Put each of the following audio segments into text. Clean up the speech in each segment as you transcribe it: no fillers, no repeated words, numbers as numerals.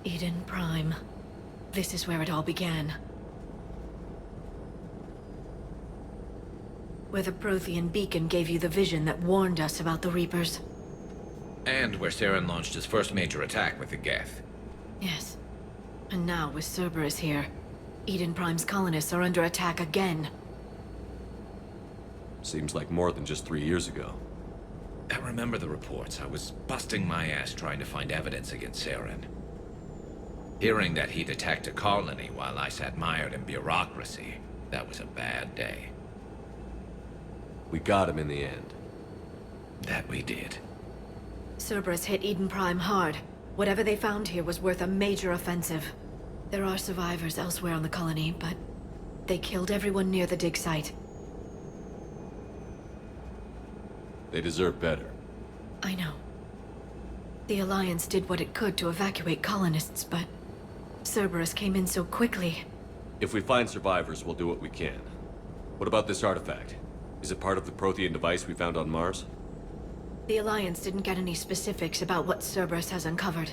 Eden Prime. This is where it all began. Where the Prothean beacon gave you the vision that warned us about the Reapers. And where Saren launched his first major attack with the Geth. Yes. And now, with Cerberus here, Eden Prime's colonists are under attack again. Seems like more than just 3 years ago. I remember the reports. I was busting my ass trying to find evidence against Saren. Hearing that he'd attacked a colony while I sat mired in bureaucracy, that was a bad day. We got him in the end. That we did. Cerberus hit Eden Prime hard. Whatever they found here was worth a major offensive. There are survivors elsewhere on the colony, but they killed everyone near the dig site. They deserve better. I know. The Alliance did what it could to evacuate colonists, but Cerberus came in so quickly. If we find survivors, we'll do what we can. What about this artifact? Is it part of the Prothean device we found on Mars? The Alliance didn't get any specifics about what Cerberus has uncovered.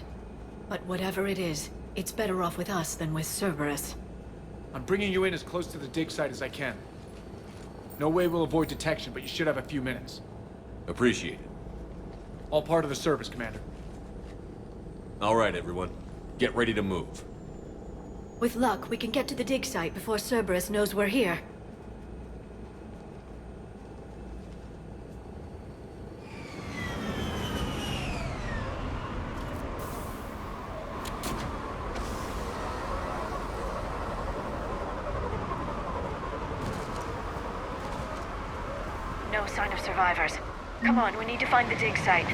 But whatever it is, it's better off with us than with Cerberus. I'm bringing you in as close to the dig site as I can. No way we'll avoid detection, but you should have a few minutes. Appreciate it. All part of the service, Commander. All right, everyone. Get ready to move. With luck, we can get to the dig site before Cerberus knows we're here. No sign of survivors. Come on, we need to find the dig site.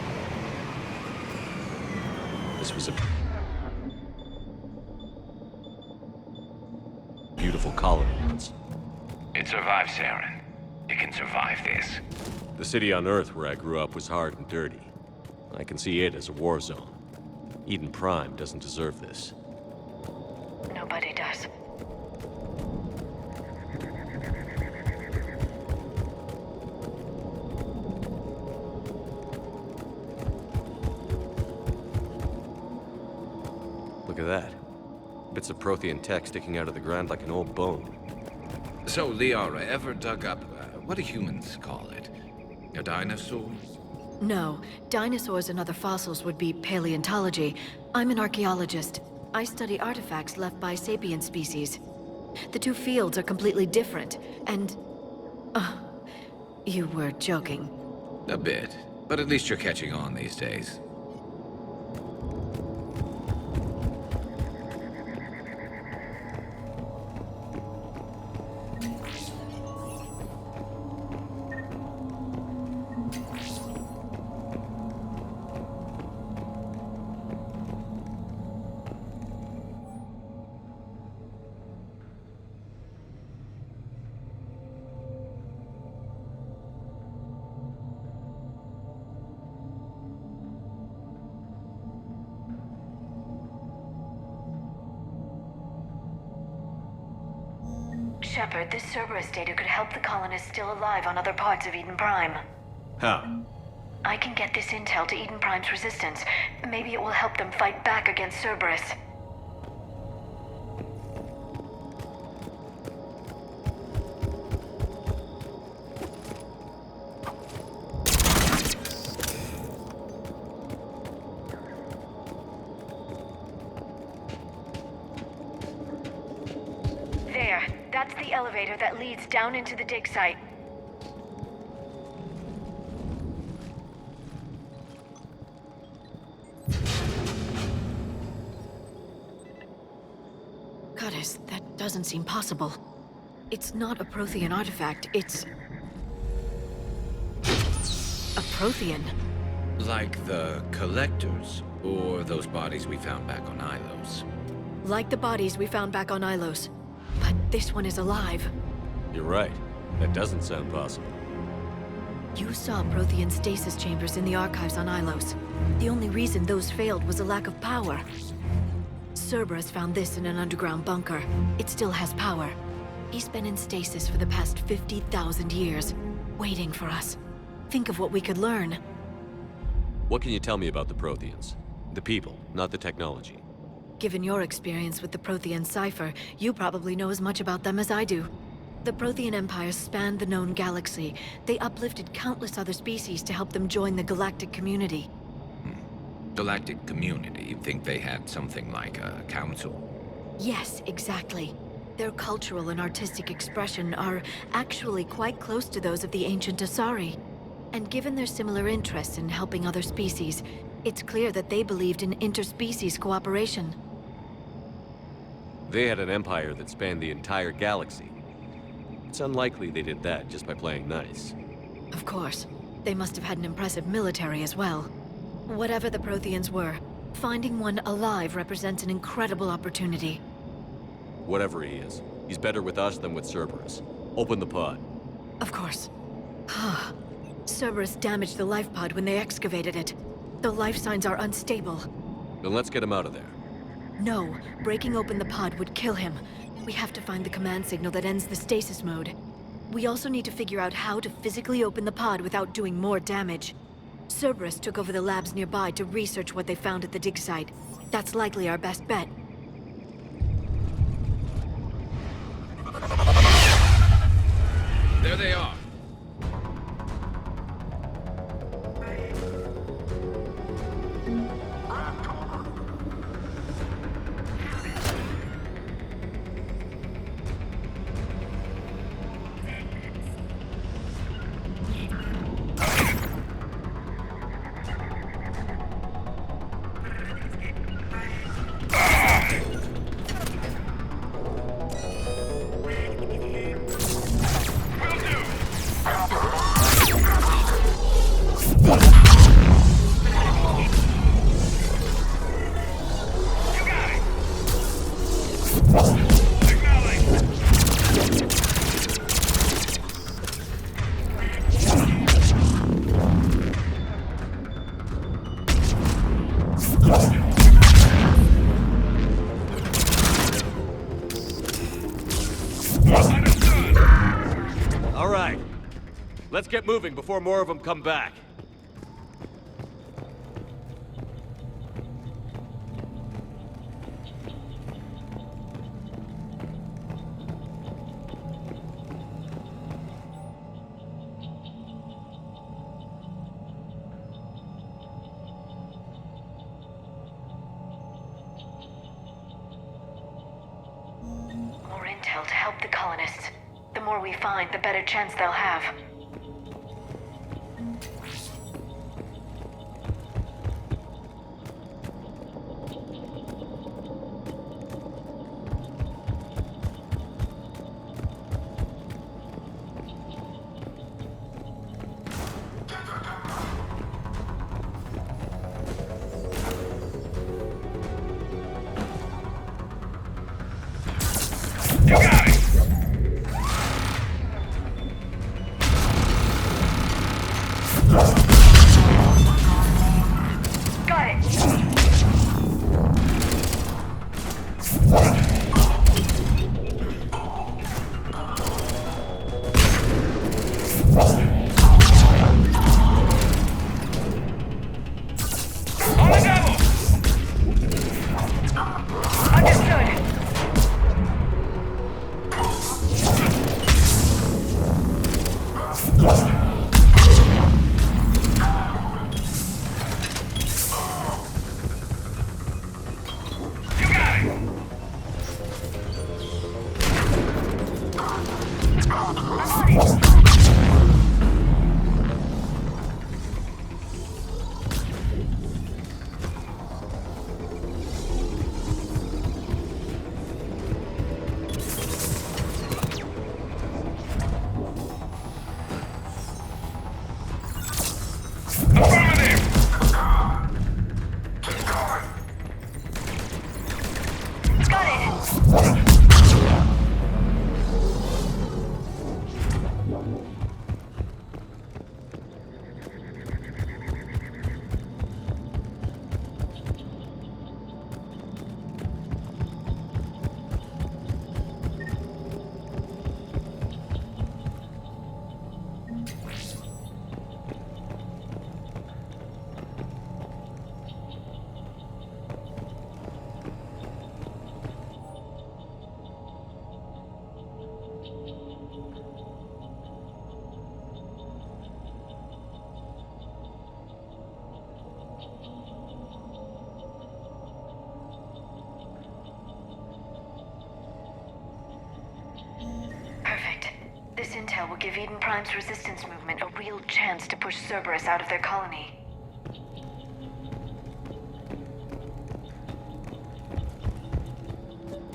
This was a beautiful colony once. It survived Saren. It can survive this. The city on Earth where I grew up was hard and dirty. I can see it as a war zone. Eden Prime doesn't deserve this. Nobody does. Look at that. Bits of Prothean tech sticking out of the ground like an old bone. So, Liara, ever dug up, what do humans call it? A dinosaur? No, dinosaurs and other fossils would be paleontology. I'm an archaeologist. I study artifacts left by sapient species. The two fields are completely different, and... you were joking. A bit. But at least you're catching on these days. Shepard, this Cerberus data could help the colonists still alive on other parts of Eden Prime. How? I can get this intel to Eden Prime's resistance. Maybe it will help them fight back against Cerberus. There. That's the elevator that leads down into the dig site. Goddess, that doesn't seem possible. It's not a Prothean artifact, it's... a Prothean. Like the Collectors, or those bodies we found back on Ilos. Like the bodies we found back on Ilos. But this one is alive. You're right. That doesn't sound possible. You saw Prothean stasis chambers in the archives on Ilos. The only reason those failed was a lack of power. Cerberus found this in an underground bunker. It still has power. He's been in stasis for the past 50,000 years, waiting for us. Think of what we could learn. What can you tell me about the Protheans? The people, not the technology. Given your experience with the Prothean cipher, you probably know as much about them as I do. The Prothean Empire spanned the known galaxy. They uplifted countless other species to help them join the galactic community. Galactic community? You'd think they had something like a council? Yes, exactly. Their cultural and artistic expression are actually quite close to those of the ancient Asari. And given their similar interests in helping other species, it's clear that they believed in interspecies cooperation. They had an empire that spanned the entire galaxy. It's unlikely they did that just by playing nice. Of course. They must have had an impressive military as well. Whatever the Protheans were, finding one alive represents an incredible opportunity. Whatever he is, he's better with us than with Cerberus. Open the pod. Of course. Cerberus damaged the life pod when they excavated it. The life signs are unstable. Then let's get him out of there. No, breaking open the pod would kill him. We have to find the command signal that ends the stasis mode. We also need to figure out how to physically open the pod without doing more damage. Cerberus took over the labs nearby to research what they found at the dig site. That's likely our best bet. There they are. All right. Let's get moving before more of them come back. More intel to help the colonists. The more we find, the better chance they'll have. intel will give Eden Prime's resistance movement a real chance to push Cerberus out of their colony.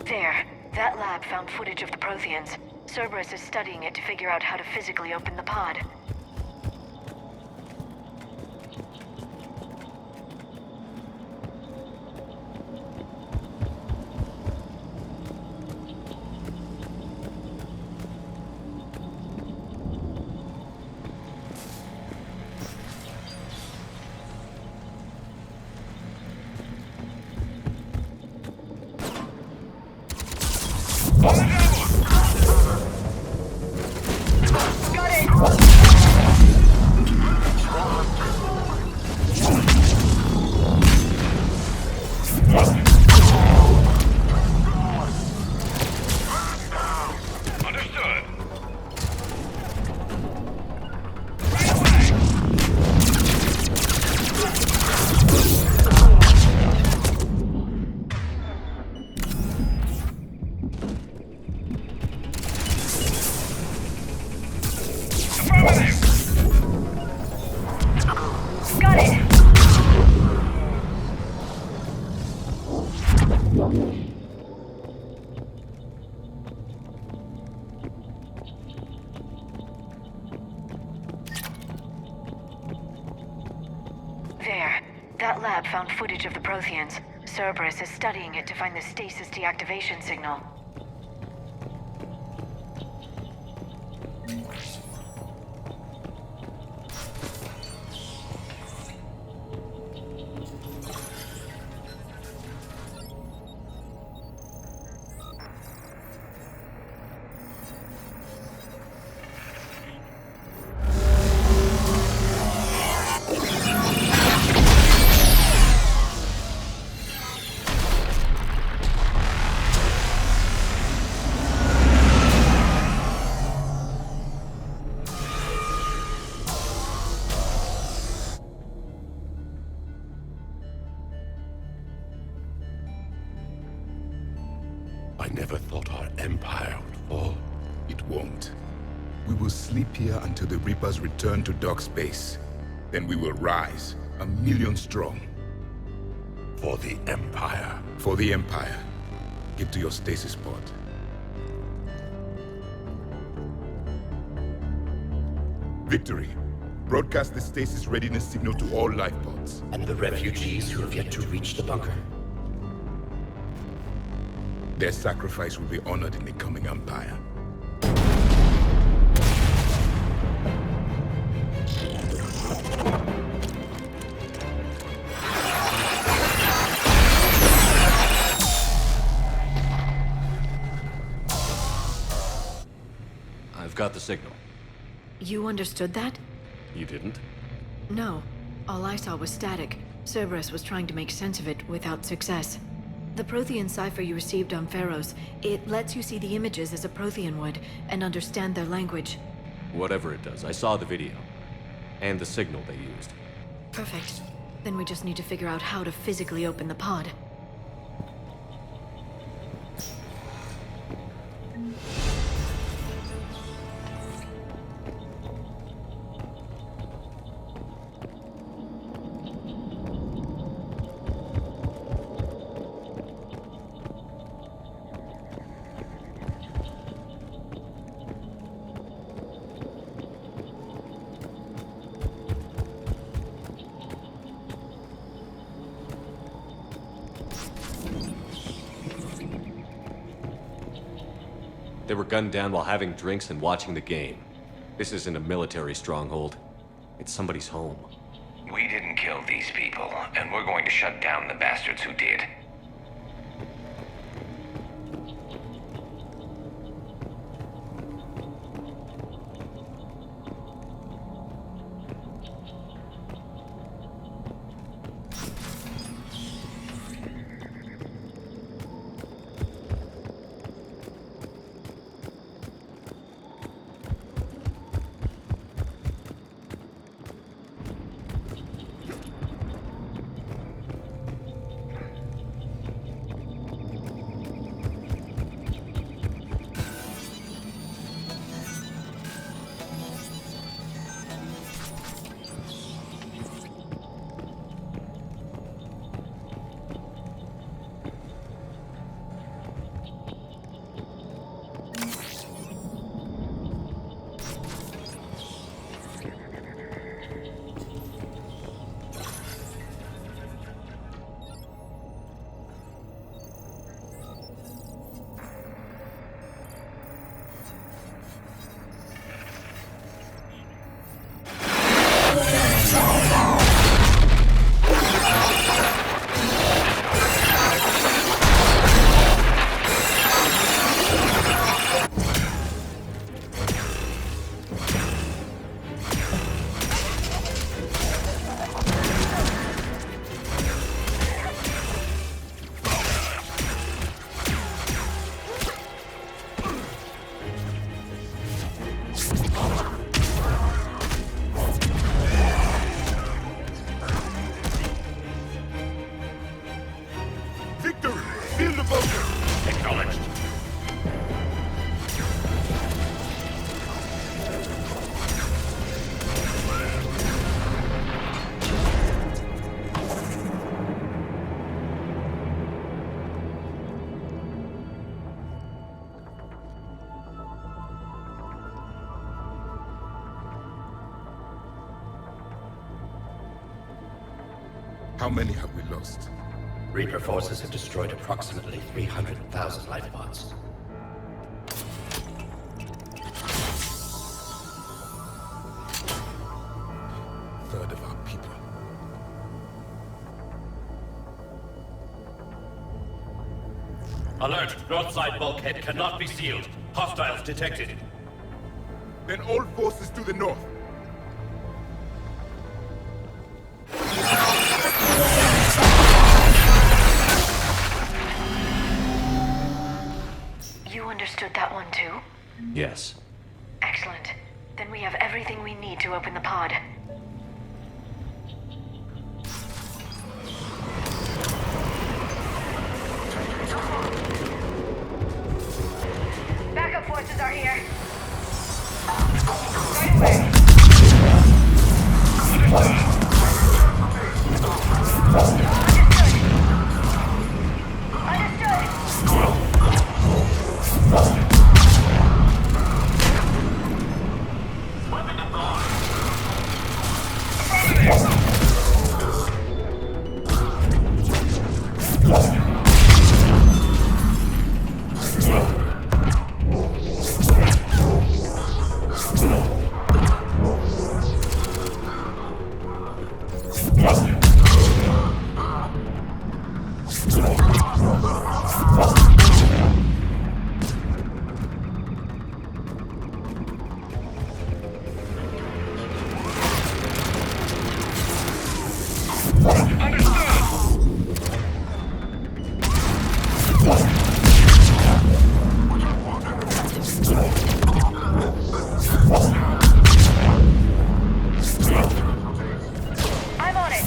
There. That lab found footage of the Protheans. Cerberus is studying it to figure out how to physically open the pod. There. That lab found footage of the Protheans. Cerberus is studying it to find the stasis deactivation signal. I never thought our empire would fall. It won't. We will sleep here until the Reapers return to dock space. Then we will rise, 1,000,000 strong. For the empire. For the Empire. Get to your stasis pod. Victory. Broadcast the stasis readiness signal to all life pods. And the refugees who have yet to reach the bunker. Their sacrifice will be honored in the coming Empire. I've got the signal. You understood that? You didn't? No. All I saw was static. Cerberus was trying to make sense of it without success. The Prothean cipher you received on Pharaohs, it lets you see the images as a Prothean would, and understand their language. Whatever it does, I saw the video. And the signal they used. Perfect. Then we just need to figure out how to physically open the pod. They were gunned down while having drinks and watching the game. This isn't a military stronghold. It's somebody's home. We didn't kill these people, and we're going to shut down the bastards who did. victory! Seal the bunker! Acknowledged. How many have we lost? Reaper forces have destroyed approximately 300,000 life pods. Third of our people. Alert! North side bulkhead cannot be sealed. Hostiles detected. Then all forces to the north. You understood that one too? Yes. Excellent. Then we have everything we need to open the pod. Backup forces are here. Right away. I'm on it.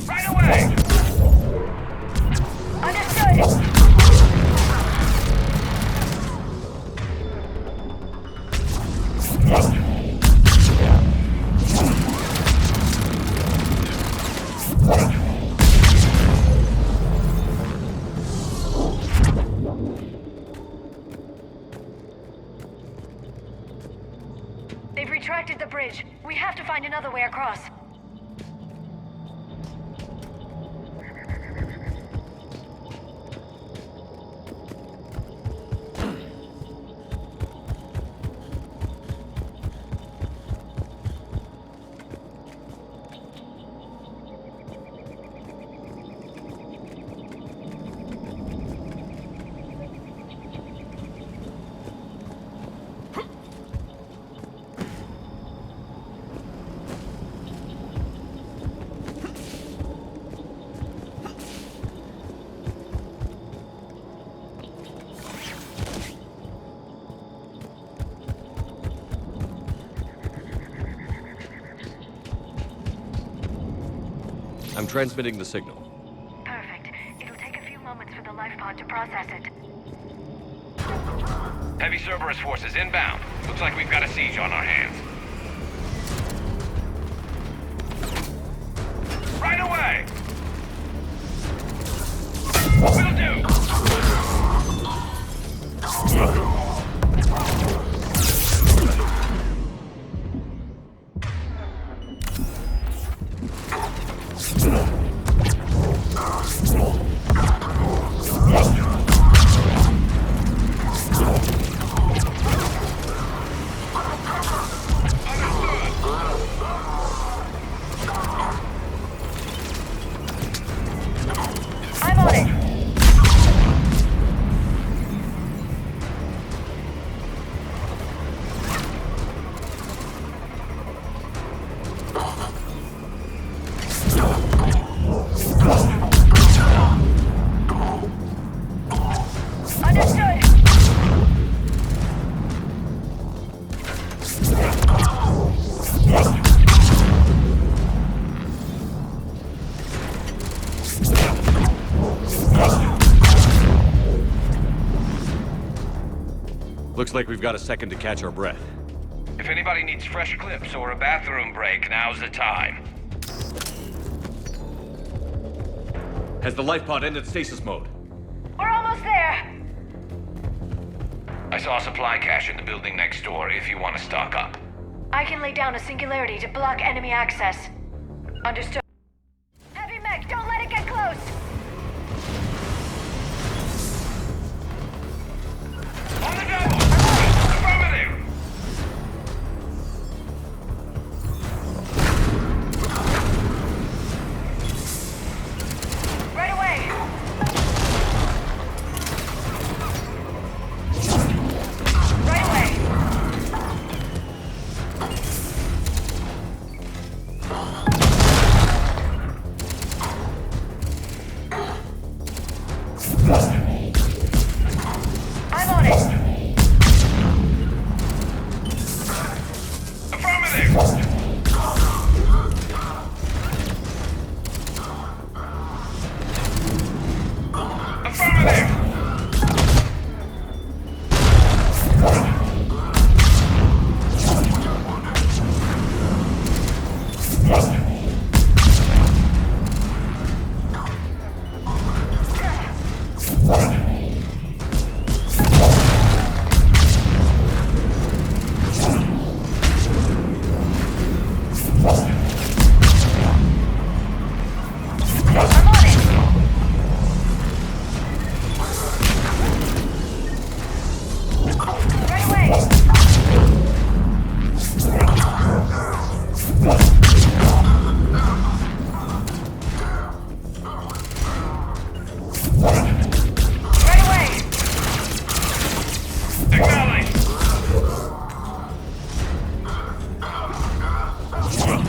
Right away! Understood! They've retracted the bridge. We have to find another way across. I'm transmitting the signal. Perfect. It'll take a few moments for the life pod to process it. Heavy Cerberus forces inbound. Looks like we've got a siege on our hands. Right away! Will do! Looks like we've got a second to catch our breath. If anybody needs fresh clips or a bathroom break, now's the time. Has the life pod ended stasis mode? We're almost there! I saw a supply cache in the building next door if you want to stock up. I can lay down a singularity to block enemy access. Understood. Heavy mech, don't let it get close! On the double! Affirmative! Right away! Right away! I'm on it! Affirmative! Affirmative! I'm on it! Right away! Right away! Acknowledge! Understood.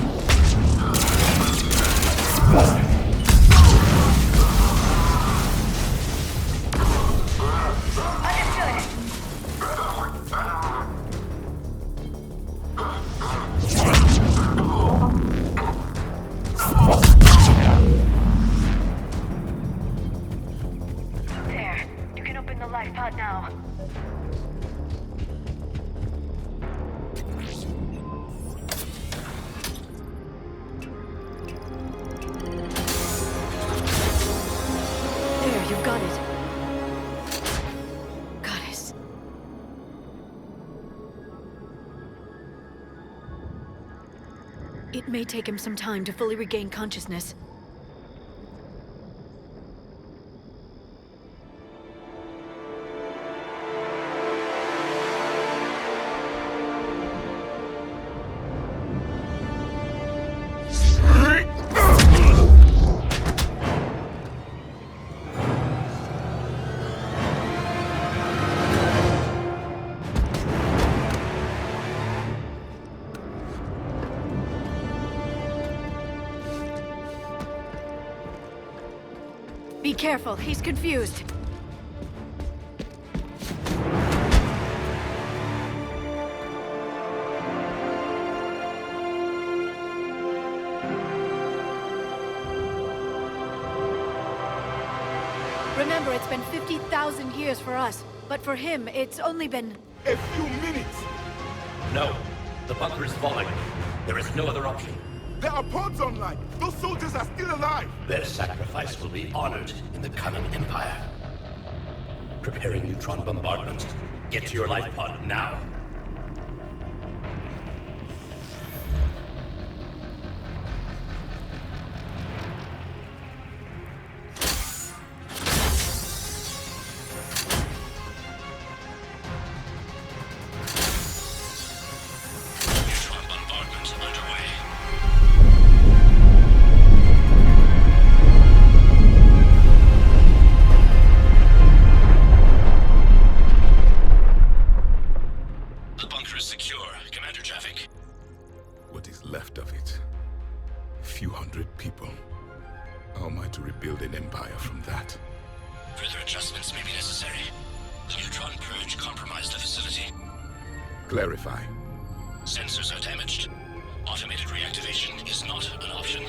There. You can open the life pod now. There, you've got it. Goddess. It may take him some time to fully regain consciousness. Be careful, he's confused. Remember, it's been 50,000 years for us, but for him, it's only been... A few minutes! No. The bunker is falling. There is no other option. There are pods online! Those soldiers are still alive! Their sacrifice will be honored in the coming Empire. Preparing neutron bombardment. Get to your life pod now. Neutron bombardment underway. The bunker is secure. Commander traffic. What is left of it? A few hundred people. How am I to rebuild an empire from that? Further adjustments may be necessary. The neutron purge compromised the facility. Clarify. Sensors are damaged. Automated reactivation is not an option.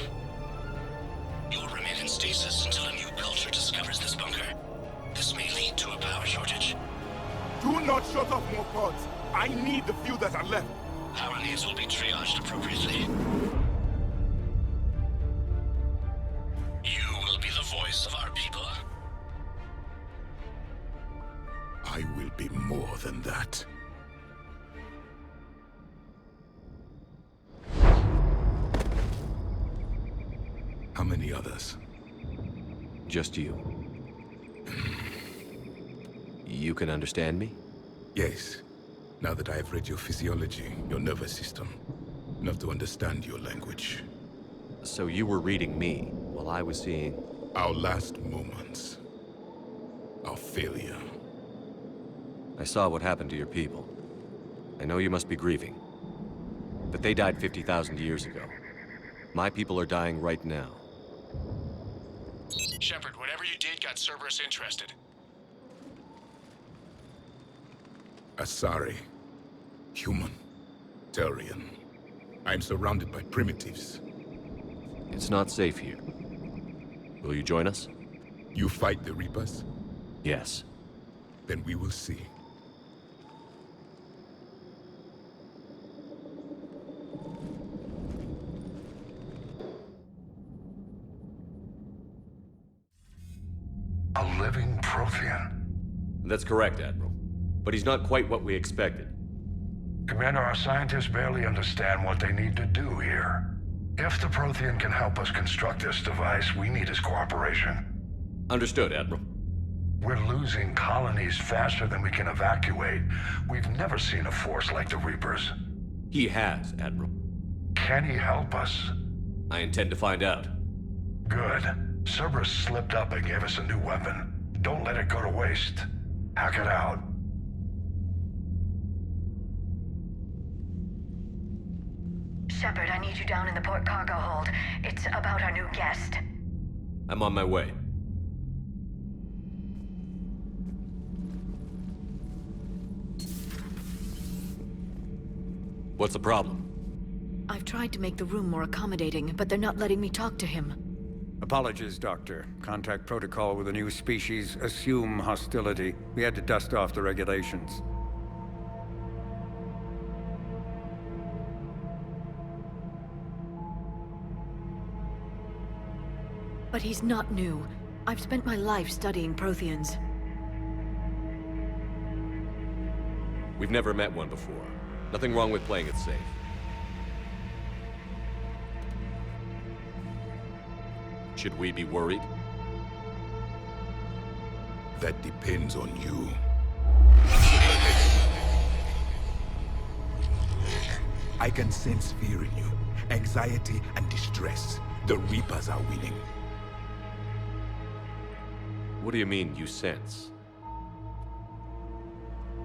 You will remain in stasis until a new culture discovers this bunker. This may lead to a power shortage. Do not not shut off more pods. I need the few that are left. Our needs will be triaged appropriately. You will be the voice of our people. I will be more than that. How many others? Just you. You can understand me? Yes. Now that I have read your physiology, your nervous system, enough to understand your language. So you were reading me, while I was seeing... Our last moments. Our failure. I saw what happened to your people. I know you must be grieving. But they died 50,000 years ago. My people are dying right now. Shepard, whatever you did got Cerberus interested. Asari. Human. Turian. I'm surrounded by primitives. It's not safe here. Will you join us? You fight the Reapers? Yes. Then we will see. A living Prothean. That's correct, Admiral. But he's not quite what we expected. Commander, our scientists barely understand what they need to do here. If the Prothean can help us construct this device, we need his cooperation. Understood, Admiral. We're losing colonies faster than we can evacuate. We've never seen a force like the Reapers. He has, Admiral. Can he help us? I intend to find out. Good. Cerberus slipped up and gave us a new weapon. Don't let it go to waste. Hack it out. Shepard, I need you down in the port cargo hold. It's about our new guest. I'm on my way. What's the problem? I've tried to make the room more accommodating, but they're not letting me talk to him. Apologies, Doctor. Contact protocol with a new species. Assume hostility. We had to dust off the regulations. But he's not new. I've spent my life studying Protheans. We've never met one before. Nothing wrong with playing it safe. Should we be worried? That depends on you. I can sense fear in you. Anxiety and distress. The Reapers are winning. What do you mean, you sense?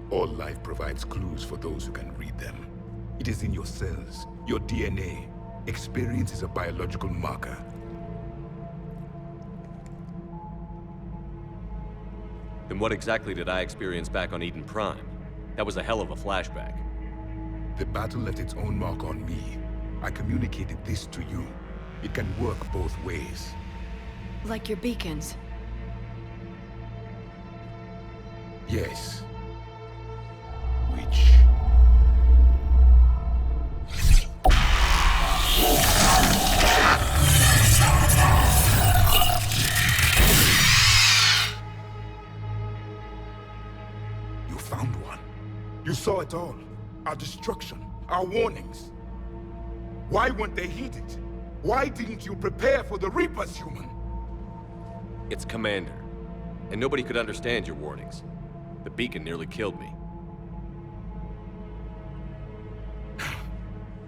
All life provides clues for those who can read them. It is in your cells, your DNA. Experience is a biological marker. Then what exactly did I experience back on Eden Prime? That was a hell of a flashback. The battle left its own mark on me. I communicated this to you. It can work both ways. Like your beacons. Yes. Which... You found one. You saw it all. Our destruction, our warnings. Why weren't they heeded? Why didn't you prepare for the Reapers, human? It's Commander. And nobody could understand your warnings. The beacon nearly killed me.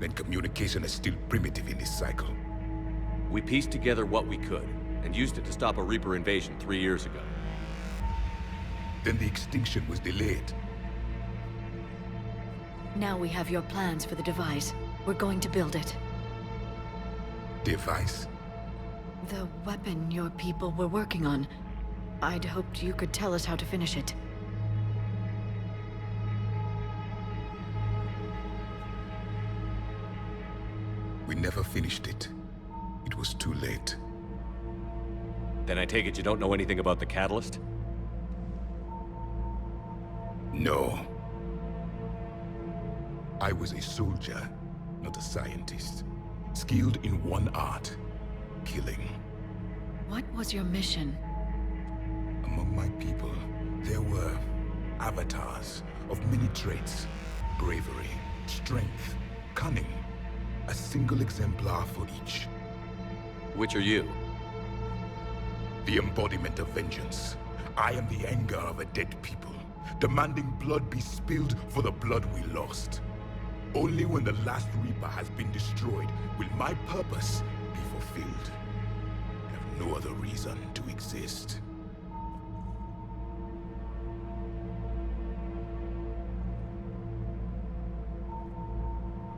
Then communication is still primitive in this cycle. We pieced together what we could, and used it to stop a Reaper invasion 3 years ago. Then the extinction was delayed. Now we have your plans for the device. We're going to build it. Device? The weapon your people were working on. I'd hoped you could tell us how to finish it. We never finished it. It was too late. Then I take it you don't know anything about the catalyst? No. I was a soldier, not a scientist. Skilled in one art, killing. What was your mission? Among my people, there were avatars of many traits. Bravery, strength, cunning. A single exemplar for each. Which are you? The embodiment of vengeance. I am the anger of a dead people, demanding blood be spilled for the blood we lost. Only when the last Reaper has been destroyed will my purpose be fulfilled. I have no other reason to exist.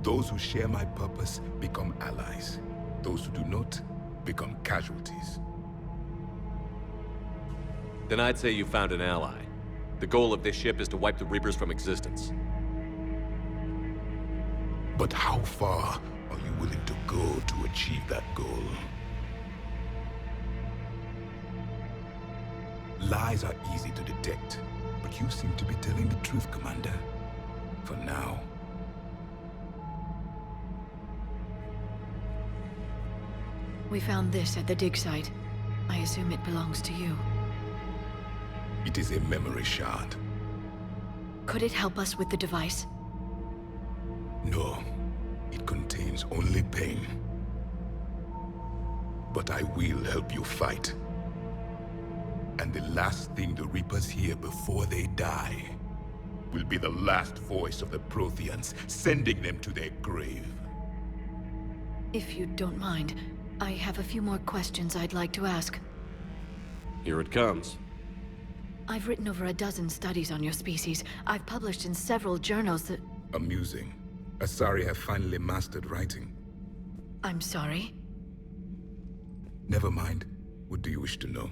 Those who share my purpose become allies. Those who do not become casualties. Then I'd say you found an ally. The goal of this ship is to wipe the Reapers from existence. But how far are you willing to go to achieve that goal? Lies are easy to detect, but you seem to be telling the truth, Commander. For now. We found this at the dig site. I assume it belongs to you. It is a memory shard. Could it help us with the device? No, it contains only pain. But I will help you fight. And the last thing the Reapers hear before they die will be the last voice of the Protheans, sending them to their grave. If you don't mind, I have a few more questions I'd like to ask. Here it comes. I've written over a dozen studies on your species. I've published in several journals that... Amusing. Asari have finally mastered writing. I'm sorry? Never mind. What do you wish to know?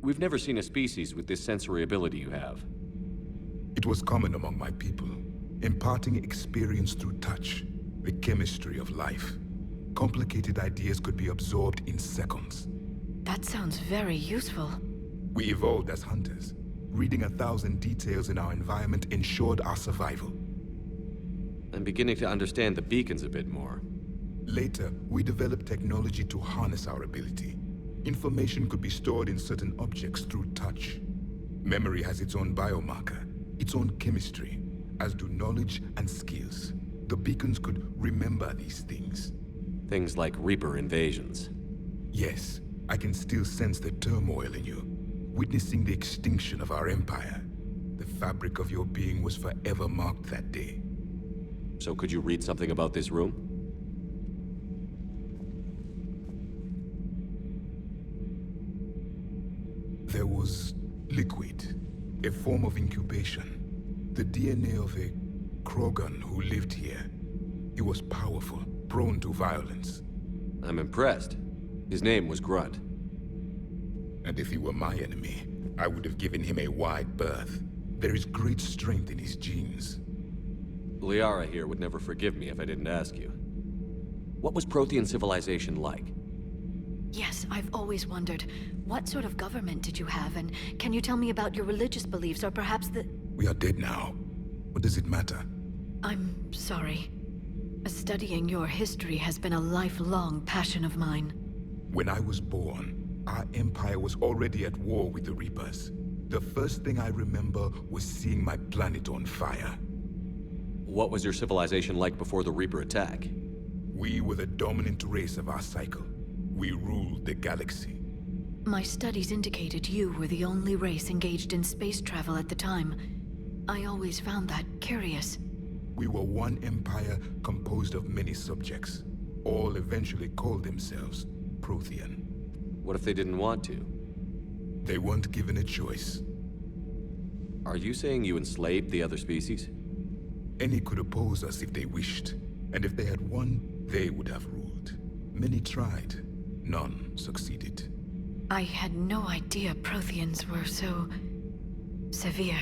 We've never seen a species with this sensory ability you have. It was common among my people, imparting experience through touch, the chemistry of life. Complicated ideas could be absorbed in seconds. That sounds very useful. We evolved as hunters. Reading 1,000 details in our environment ensured our survival. I'm beginning to understand the beacons a bit more. Later, we developed technology to harness our ability. Information could be stored in certain objects through touch. Memory has its own biomarker, its own chemistry, as do knowledge and skills. The beacons could remember these things. Things like Reaper invasions. Yes, I can still sense the turmoil in you, witnessing the extinction of our empire. The fabric of your being was forever marked that day. So could you read something about this room? There was liquid, a form of incubation. The DNA of a Krogan who lived here. He was powerful, prone to violence. I'm impressed. His name was Grunt. And if he were my enemy, I would have given him a wide berth. There is great strength in his genes. Liara here would never forgive me if I didn't ask you. What was Prothean civilization like? Yes, I've always wondered, what sort of government did you have, and can you tell me about your religious beliefs, or perhaps the... We are dead now. What does it matter? I'm sorry. Studying your history has been a lifelong passion of mine. When I was born, our empire was already at war with the Reapers. The first thing I remember was seeing my planet on fire. What was your civilization like before the Reaper attack? We were the dominant race of our cycle. We ruled the galaxy. My studies indicated you were the only race engaged in space travel at the time. I always found that curious. We were one empire composed of many subjects. All eventually called themselves Prothean. What if they didn't want to? They weren't given a choice. Are you saying you enslaved the other species? Any could oppose us if they wished. And if they had won, they would have ruled. Many tried. None succeeded. I had no idea Protheans were so... severe.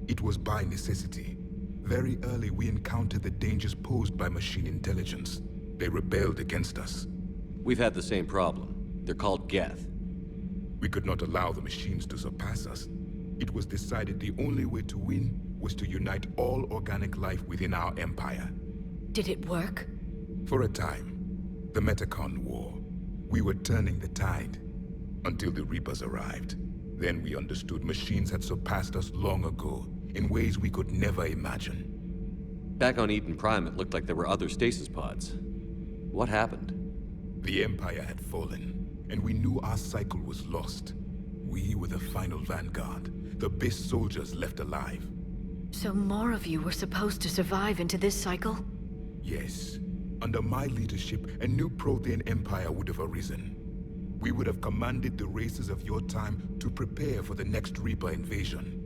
It was by necessity. Very early we encountered the dangers posed by machine intelligence. They rebelled against us. We've had the same problem. They're called Geth. We could not allow the machines to surpass us. It was decided the only way to win was to unite all organic life within our empire. Did it work? For a time. The Metacon War. We were turning the tide. Until the Reapers arrived. Then we understood machines had surpassed us long ago, in ways we could never imagine. Back on Eden Prime, it looked like there were other stasis pods. What happened? The Empire had fallen, and we knew our cycle was lost. We were the final vanguard, the best soldiers left alive. So more of you were supposed to survive into this cycle? Yes. Under my leadership, a new Prothean empire would have arisen. We would have commanded the races of your time to prepare for the next Reaper invasion.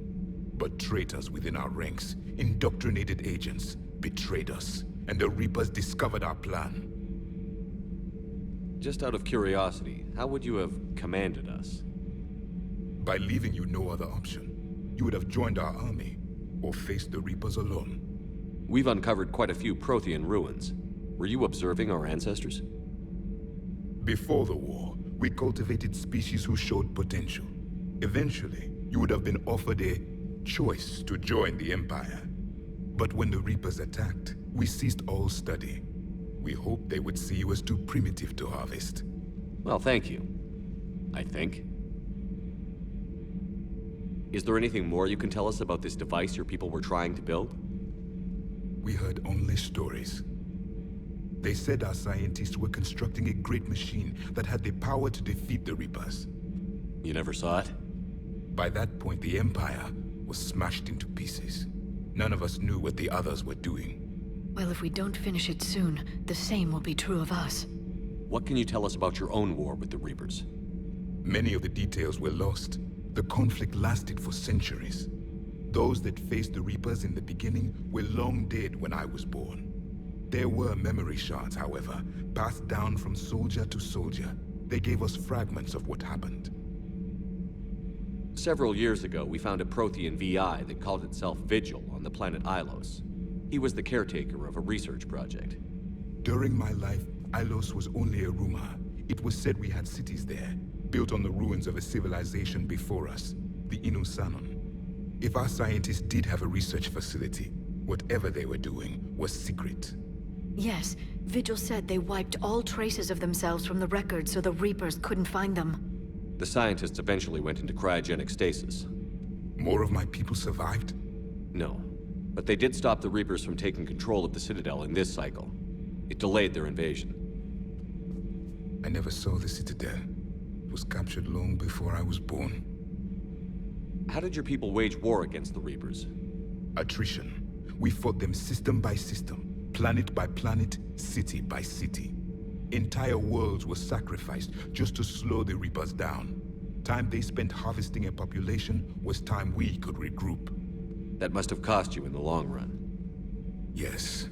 But traitors within our ranks, indoctrinated agents, betrayed us, and the Reapers discovered our plan. Just out of curiosity, how would you have commanded us? By leaving you no other option. You would have joined our army, or faced the Reapers alone. We've uncovered quite a few Prothean ruins. Were you observing our ancestors? Before the war, we cultivated species who showed potential. Eventually, you would have been offered a choice to join the Empire. But when the Reapers attacked, we ceased all study. We hoped they would see you as too primitive to harvest. Well, thank you. I think. Is there anything more you can tell us about this device your people were trying to build? We heard only stories. They said our scientists were constructing a great machine that had the power to defeat the Reapers. You never saw it? By that point, the Empire was smashed into pieces. None of us knew what the others were doing. Well, if we don't finish it soon, the same will be true of us. What can you tell us about your own war with the Reapers? Many of the details were lost. The conflict lasted for centuries. Those that faced the Reapers in the beginning were long dead when I was born. There were memory shards, however, passed down from soldier to soldier. They gave us fragments of what happened. Several years ago, we found a Prothean VI that called itself Vigil on the planet Ilos. He was the caretaker of a research project. During my life, Ilos was only a rumor. It was said we had cities there, built on the ruins of a civilization before us, the Inusanon. If our scientists did have a research facility, whatever they were doing was secret. Yes, Vigil said they wiped all traces of themselves from the records so the Reapers couldn't find them. The scientists eventually went into cryogenic stasis. More of my people survived? No, but they did stop the Reapers from taking control of the Citadel in this cycle. It delayed their invasion. I never saw the Citadel. It was captured long before I was born. How did your people wage war against the Reapers? Attrition. We fought them system by system, planet by planet, city by city. Entire worlds were sacrificed just to slow the Reapers down. Time they spent harvesting a population was time we could regroup. That must have cost you in the long run. Yes.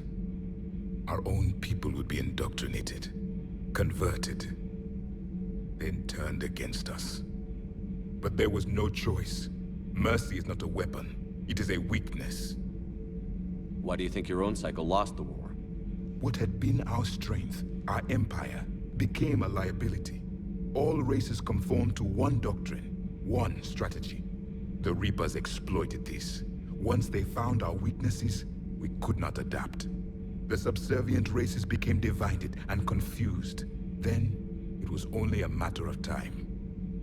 Our own people would be indoctrinated, converted, then turned against us. But there was no choice. Mercy is not a weapon. It is a weakness. Why do you think your own cycle lost the war? What had been our strength, our empire, became a liability. All races conformed to one doctrine, one strategy. The Reapers exploited this. Once they found our weaknesses, we could not adapt. The subservient races became divided and confused. Then, it was only a matter of time.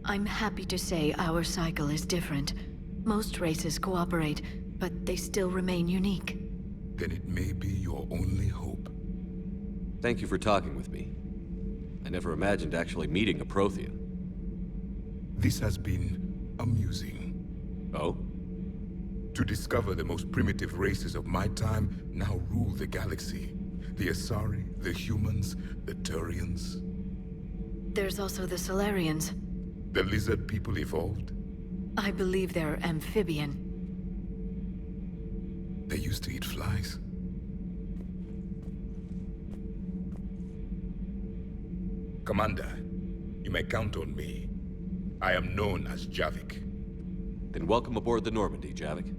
I'm happy to say our cycle is different. Most races cooperate, but they still remain unique. Then it may be your only hope. Thank you for talking with me. I never imagined actually meeting a Prothean. This has been amusing. Oh? To discover the most primitive races of my time now rule the galaxy. The Asari, the humans, the Turians. There's also the Solarians. The lizard people evolved. I believe they're amphibian. They used to eat flies. Commander, you may count on me. I am known as Javik. Then welcome aboard the Normandy, Javik.